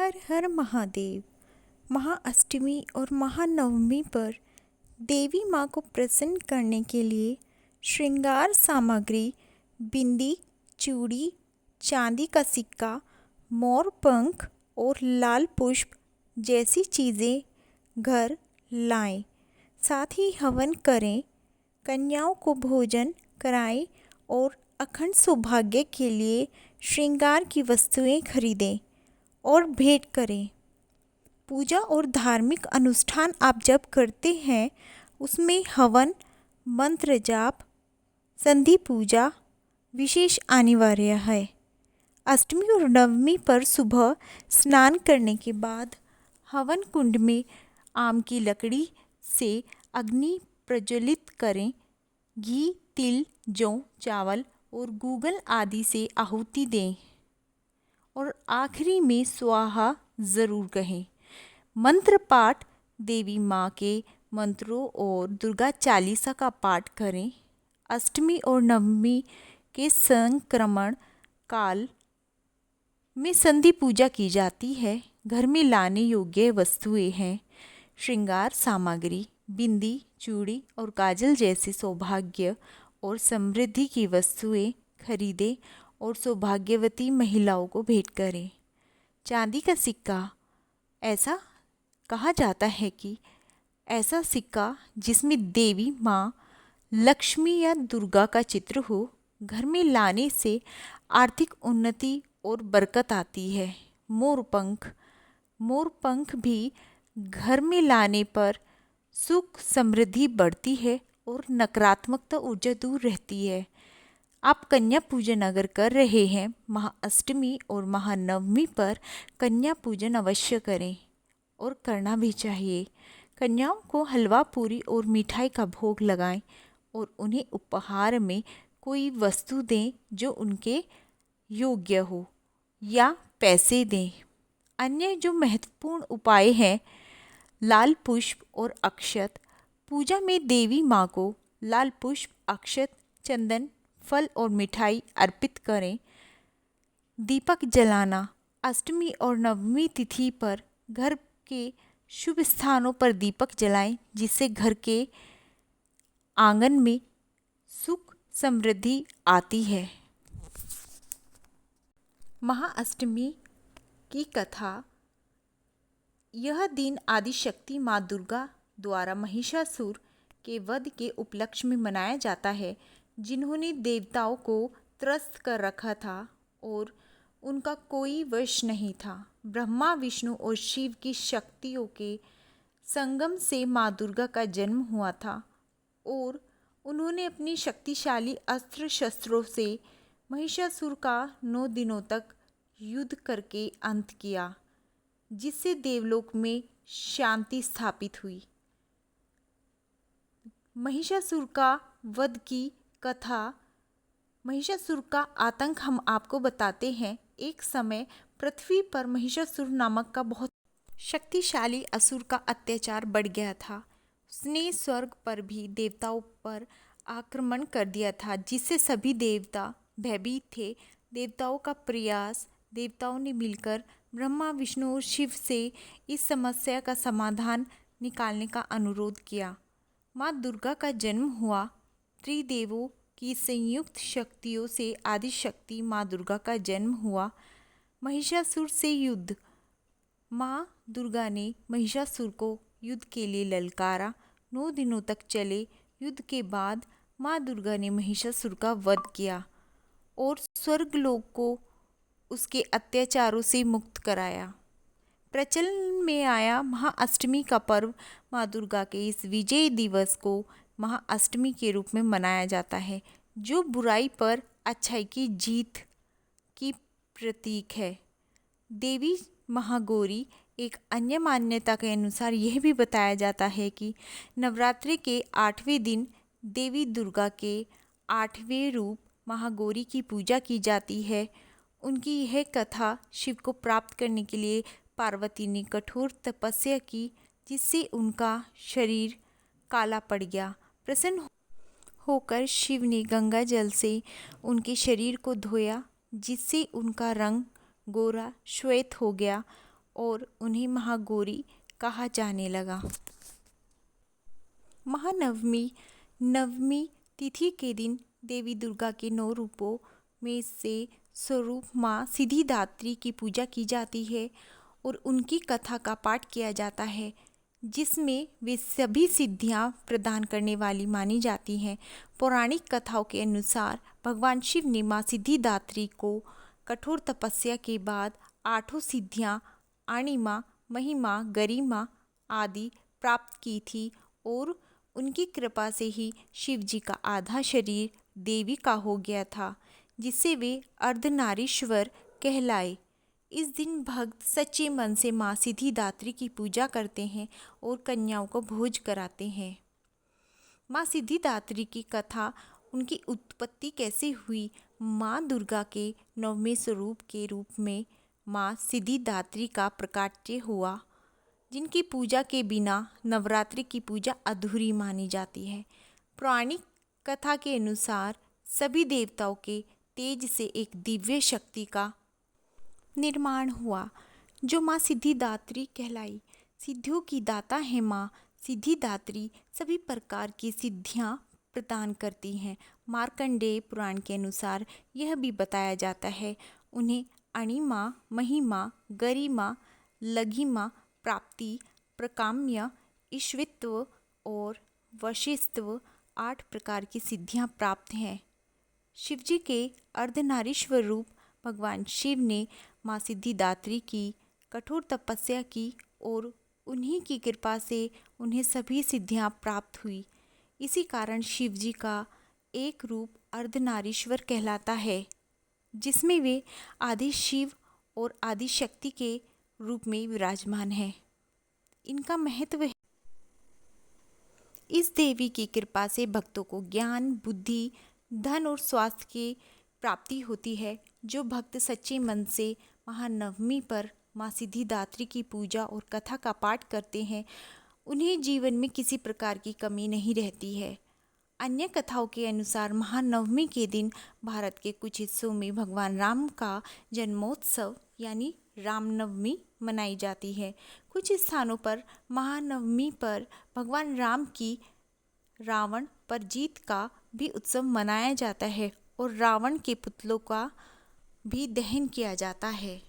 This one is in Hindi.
हर हर महादेव। महाअष्टमी और महानवमी पर देवी माँ को प्रसन्न करने के लिए श्रृंगार सामग्री बिंदी, चूड़ी, चांदी का सिक्का, मोर पंख और लाल पुष्प जैसी चीज़ें घर लाएं। साथ ही हवन करें, कन्याओं को भोजन कराएं और अखंड सौभाग्य के लिए श्रृंगार की वस्तुएं खरीदें और भेंट करें। पूजा और धार्मिक अनुष्ठान आप जब करते हैं उसमें हवन, मंत्र जाप, संधि पूजा विशेष अनिवार्य है। अष्टमी और नवमी पर सुबह स्नान करने के बाद हवन कुंड में आम की लकड़ी से अग्नि प्रज्वलित करें। घी, तिल, जौ, चावल और गूगल आदि से आहुति दें और आखिरी में स्वाहा ज़रूर कहें। मंत्र पाठ, देवी माँ के मंत्रों और दुर्गा चालीसा का पाठ करें। अष्टमी और नवमी के संक्रमण काल में संधि पूजा की जाती है। घर में लाने योग्य वस्तुएं हैं श्रृंगार सामग्री, बिंदी, चूड़ी और काजल जैसी सौभाग्य और समृद्धि की वस्तुएं खरीदें और सौभाग्यवती महिलाओं को भेंट करें। चांदी का सिक्का, ऐसा कहा जाता है कि ऐसा सिक्का जिसमें देवी माँ लक्ष्मी या दुर्गा का चित्र हो, घर में लाने से आर्थिक उन्नति और बरकत आती है। मोर पंख भी घर में लाने पर सुख समृद्धि बढ़ती है और नकारात्मकता ऊर्जा दूर रहती है। आप कन्या पूजन अगर कर रहे हैं, महाअष्टमी और महानवमी पर कन्या पूजन अवश्य करें और करना भी चाहिए। कन्याओं को हलवा पूरी और मिठाई का भोग लगाएं और उन्हें उपहार में कोई वस्तु दें जो उनके योग्य हो या पैसे दें। अन्य जो महत्वपूर्ण उपाय हैं, लाल पुष्प और अक्षत। पूजा में देवी माँ को लाल पुष्प, अक्षत, चंदन, फल और मिठाई अर्पित करें। दीपक जलाना, अष्टमी और नवमी तिथि पर घर के शुभ स्थानों पर दीपक जलाएं, जिससे घर के आंगन में सुख समृद्धि आती है। महाअष्टमी की कथा। यह दिन आदिशक्ति माँ दुर्गा द्वारा महिषासुर के वध के उपलक्ष्य में मनाया जाता है, जिन्होंने देवताओं को त्रस्त कर रखा था और उनका कोई वश नहीं था। ब्रह्मा, विष्णु और शिव की शक्तियों के संगम से माँ दुर्गा का जन्म हुआ था और उन्होंने अपनी शक्तिशाली अस्त्र शस्त्रों से महिषासुर का 9 दिनों तक युद्ध करके अंत किया, जिससे देवलोक में शांति स्थापित हुई। महिषासुर का वध की कथा। महिषासुर का आतंक हम आपको बताते हैं। एक समय पृथ्वी पर महिषासुर नामक का बहुत शक्तिशाली असुर का अत्याचार बढ़ गया था। उसने स्वर्ग पर भी देवताओं पर आक्रमण कर दिया था, जिससे सभी देवता भयभीत थे। देवताओं का प्रयास, देवताओं ने मिलकर ब्रह्मा, विष्णु और शिव से इस समस्या का समाधान निकालने का अनुरोध किया। माँ दुर्गा का जन्म हुआ। त्रिदेवों की संयुक्त शक्तियों से आदिशक्ति माँ दुर्गा का जन्म हुआ। महिषासुर से युद्ध। माँ दुर्गा ने महिषासुर को युद्ध के लिए ललकारा। 9 दिनों तक चले युद्ध के बाद माँ दुर्गा ने महिषासुर का वध किया और स्वर्गलोक को उसके अत्याचारों से मुक्त कराया। प्रचलन में आया महाअष्टमी का पर्व। माँ दुर्गा के इस विजय दिवस को महाअष्टमी के रूप में मनाया जाता है, जो बुराई पर अच्छाई की जीत की प्रतीक है। देवी महागौरी। एक अन्य मान्यता के अनुसार यह भी बताया जाता है कि नवरात्रि के 8वें दिन देवी दुर्गा के 8वें रूप महागौरी की पूजा की जाती है। उनकी यह कथा शिव को प्राप्त करने के लिए पार्वती ने कठोर तपस्या की, जिससे उनका शरीर काला पड़ गया। प्रसन्न होकर शिव ने गंगा जल से उनके शरीर को धोया, जिससे उनका रंग गोरा श्वेत हो गया और उन्हें महागौरी कहा जाने लगा। महानवमी नवमी तिथि के दिन देवी दुर्गा के 9 रूपों में से स्वरूप माँ सिद्धिदात्री की पूजा की जाती है और उनकी कथा का पाठ किया जाता है, जिसमें वे सभी सिद्धियां प्रदान करने वाली मानी जाती हैं। पौराणिक कथाओं के अनुसार भगवान शिव ने माँ सिद्धिदात्री को कठोर तपस्या के बाद 8 सिद्धियां अणिमा, महिमा, गरिमा आदि प्राप्त की थी और उनकी कृपा से ही शिव जी का आधा शरीर देवी का हो गया था, जिससे वे अर्धनारीश्वर कहलाए। इस दिन भक्त सच्चे मन से माँ सिद्धिदात्री की पूजा करते हैं और कन्याओं को भोज कराते हैं। माँ सिद्धिदात्री की कथा, उनकी उत्पत्ति कैसे हुई। माँ दुर्गा के 9वें स्वरूप के रूप में माँ सिद्धिदात्री का प्रकाट्य हुआ, जिनकी पूजा के बिना नवरात्रि की पूजा अधूरी मानी जाती है। पौराणिक कथा के अनुसार सभी देवताओं के तेज से एक दिव्य शक्ति का निर्माण हुआ, जो माँ सिद्धिदात्री कहलाई। सिद्धियों की दाता है माँ सिद्धिदात्री, सभी प्रकार की सिद्धियाँ प्रदान करती हैं। मार्कंडेय पुराण के अनुसार यह भी बताया जाता है उन्हें अणिमा, महिमा, गरिमा, लघिमा, प्राप्ति, प्रकाम्य, ईश्वित्व और वशिष्ठत्व 8 प्रकार की सिद्धियां प्राप्त हैं। शिवजी के अर्धनारीश्वर रूप भगवान शिव ने माँ सिद्धिदात्री की कठोर तपस्या की और उन्हीं की कृपा से उन्हें सभी सिद्धियां प्राप्त हुई। इसी कारण शिवजी का एक रूप अर्धनारीश्वर कहलाता है, जिसमें वे आदि शिव और आदि शक्ति के रूप में विराजमान है। इनका महत्व है, इस देवी की कृपा से भक्तों को ज्ञान, बुद्धि, धन और स्वास्थ्य की प्राप्ति होती है। जो भक्त सच्चे मन से महानवमी पर माँ सिद्धिदात्री की पूजा और कथा का पाठ करते हैं, उन्हें जीवन में किसी प्रकार की कमी नहीं रहती है। अन्य कथाओं के अनुसार महानवमी के दिन भारत के कुछ हिस्सों में भगवान राम का जन्मोत्सव यानी रामनवमी मनाई जाती है। कुछ स्थानों पर महानवमी पर भगवान राम की रावण पर जीत का भी उत्सव मनाया जाता है और रावण के पुतलों का भी दहन किया जाता है।